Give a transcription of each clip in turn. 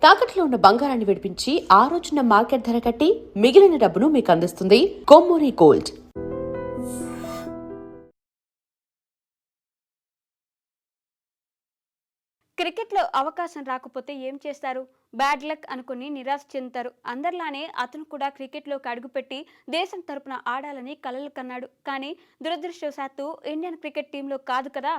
తాకట్లో ఉన్న బంగారాన్ని విడిపించి ఆ రోజున మార్కెట్ ధర కట్టి మిగిలిన డబ్బును మీకు అందిస్తుంది కొమ్మూరి గోల్డ్. క్రికెట్లో అవకాశం రాకపోతే ఏం చేస్తారు? బ్యాడ్ లక్ అనుకుని నిరాశ చెందుతారు. అందరిలానే అతను కూడా క్రికెట్లోకి అడుగుపెట్టి దేశం తరపున ఆడాలని కలలు కన్నాడు. కానీ దురదృష్టవశాత్తు ఇండియన్ క్రికెట్ టీంలో కాదు కదా,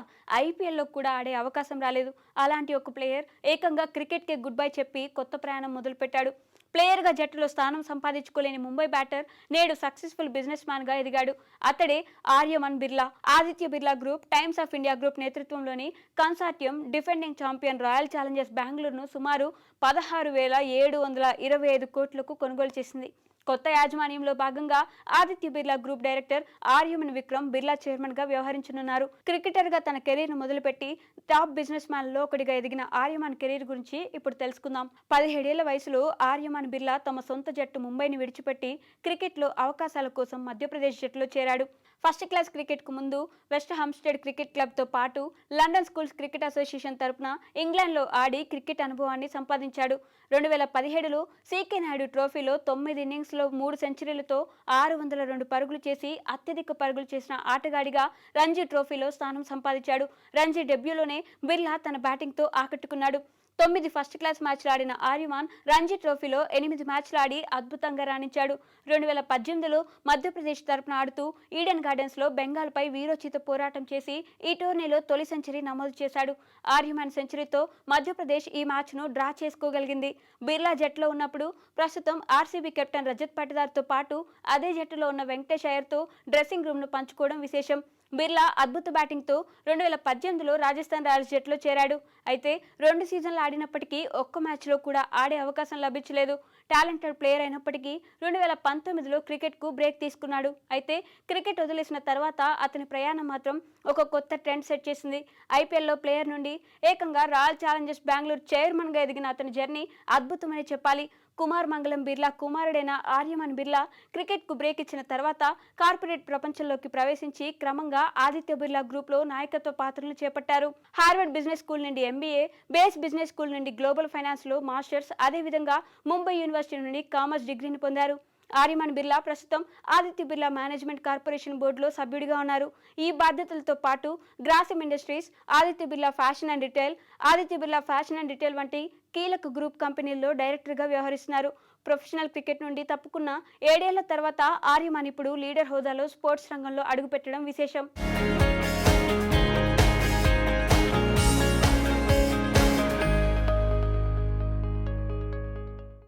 ఐపీఎల్లో కూడా ఆడే అవకాశం రాలేదు. అలాంటి ఒక ప్లేయర్ ఏకంగా క్రికెట్కే గుడ్ బై చెప్పి కొత్త ప్రయాణం మొదలుపెట్టాడు. ప్లేయర్గా జట్టులో స్థానం సంపాదించుకోలేని ముంబై బ్యాటర్ నేడు సక్సెస్ఫుల్ బిజినెస్ మ్యాన్గా ఎదిగాడు. అతడే Aryaman Birla. Aditya Birla group, Times of India group నేతృత్వంలోని consortium defending champion Royal Challengers బెంగళూరును సుమారు 16,725 కోట్లకు కొనుగోలు చేసింది. కొత్త యాజమాన్యంలో భాగంగా Aditya Birla group director Aryaman Vikram Birla chairman గా వ్యవహరించనున్నారు. క్రికెటర్ గా తన కెరీర్ ను మొదలుపెట్టి టాప్ బిజినెస్ మ్యాన్ లో ఒకటిగా ఎదిగిన ఆర్యమన్ కెరీర్ గురించి ఇప్పుడు తెలుసుకుందాం. 17 ఏళ్ల వయసులో ఆర్యమన్ బిర్లా తమ సొంత జట్టు ముంబైని విడిచిపెట్టి క్రికెట్ లో అవకాశాల కోసం మధ్యప్రదేశ్ జట్టులో చేరాడు. ఫస్ట్ క్లాస్ క్రికెట్ కు ముందు వెస్ట్ హంప్స్టెడ్ క్రికెట్ క్లబ్ తో పాటు లండన్ స్కూల్స్ క్రికెట్ అసోసియేషన్ తరపున ఇంగ్లాండ్ లో ఆడి క్రికెట్ అనుభవాన్ని సంపాదించాడు. 2017లో సీకే నాయుడు ట్రోఫీలో 9 ఇన్నింగ్స్ లో 3 సెంచరీలతో 602 పరుగులు చేసి అత్యధిక పరుగులు చేసిన ఆటగాడిగా రంజీ ట్రోఫీలో స్థానం సంపాదించాడు. రంజీ డెబ్యూలోనే బిర్లా తన బ్యాటింగ్ తో ఆకట్టుకున్నాడు. 9 ఫస్ట్ క్లాస్ మ్యాచ్లు ఆడిన ఆర్యమాన్ రంజీ ట్రోఫీలో 8 మ్యాచ్లు ఆడి అద్భుతంగా రాణించాడు. 2018లో మధ్యప్రదేశ్ తరపున ఆడుతూ ఈడెన్ గార్డెన్స్ లో బెంగాల్ పై వీరోచిత పోరాటం చేసి ఈ టోర్నీలో తొలి సెంచరీ నమోదు చేశాడు. ఆర్యమాన్ సెంచరీతో మధ్యప్రదేశ్ ఈ మ్యాచ్ ను డ్రా చేసుకోగలిగింది. బిర్లా జట్టులో ఉన్నప్పుడు ప్రస్తుతం ఆర్సీబీ కెప్టెన్ రజత్ పాటిదార్ తో పాటు అదే జట్టులో ఉన్న వెంకటేష్ అయ్యర్ తో డ్రెస్సింగ్ రూమ్ ను పంచుకోవడం విశేషం. బిర్లా అద్భుత బ్యాటింగ్తో 2018లో రాజస్థాన్ రాయల్స్ జట్టులో చేరాడు. అయితే 2 సీజన్లు ఆడినప్పటికీ ఒక్క మ్యాచ్లో కూడా ఆడే అవకాశం లభించలేదు. టాలెంటెడ్ ప్లేయర్ అయినప్పటికీ 2019లో క్రికెట్కు బ్రేక్ తీసుకున్నాడు. అయితే క్రికెట్ వదిలేసిన తర్వాత అతని ప్రయాణం మాత్రం ఒక కొత్త ట్రెండ్ సెట్ చేసింది. ఐపీఎల్లో ప్లేయర్ నుండి ఏకంగా రాయల్ ఛాలెంజర్స్ బెంగళూరు చైర్మన్గా ఎదిగిన అతని జర్నీ అద్భుతమని చెప్పాలి. కుమార్ మంగళం బిర్లా కుమారుడైన ఆర్యమన్ బిర్లా క్రికెట్కు బ్రేక్ ఇచ్చిన తర్వాత కార్పొరేట్ ప్రపంచంలోకి ప్రవేశించి క్రమంగా ఆదిత్య బిర్లా గ్రూప్లో నాయకత్వ పాత్రలు చేపట్టారు. హార్వర్డ్ బిజినెస్ స్కూల్ నుండి ఎంబీఏ, బేస్ బిజినెస్ స్కూల్ నుండి గ్లోబల్ ఫైనాన్స్లో మాస్టర్స్, అదేవిధంగా ముంబై యూనివర్సిటీ నుండి కామర్స్ డిగ్రీని పొందారు. ఆర్యమన్ బిర్లా ప్రస్తుతం ఆదిత్య బిర్లా మేనేజ్మెంట్ కార్పొరేషన్ బోర్డులో సభ్యుడిగా ఉన్నారు. ఈ బాధ్యతలతో పాటు Grasim industries, Aditya Birla fashion and retail, Aditya Birla fashion and retail వంటి కీలక గ్రూప్ కంపెనీల్లో డైరెక్టర్గా వ్యవహరిస్తున్నారు. ప్రొఫెషనల్ క్రికెట్ నుండి తప్పుకున్న 7 ఏళ్ల తర్వాత ఆర్యమన్ ఇప్పుడు లీడర్ హోదాలో స్పోర్ట్స్ రంగంలో అడుగుపెట్టడం విశేషం.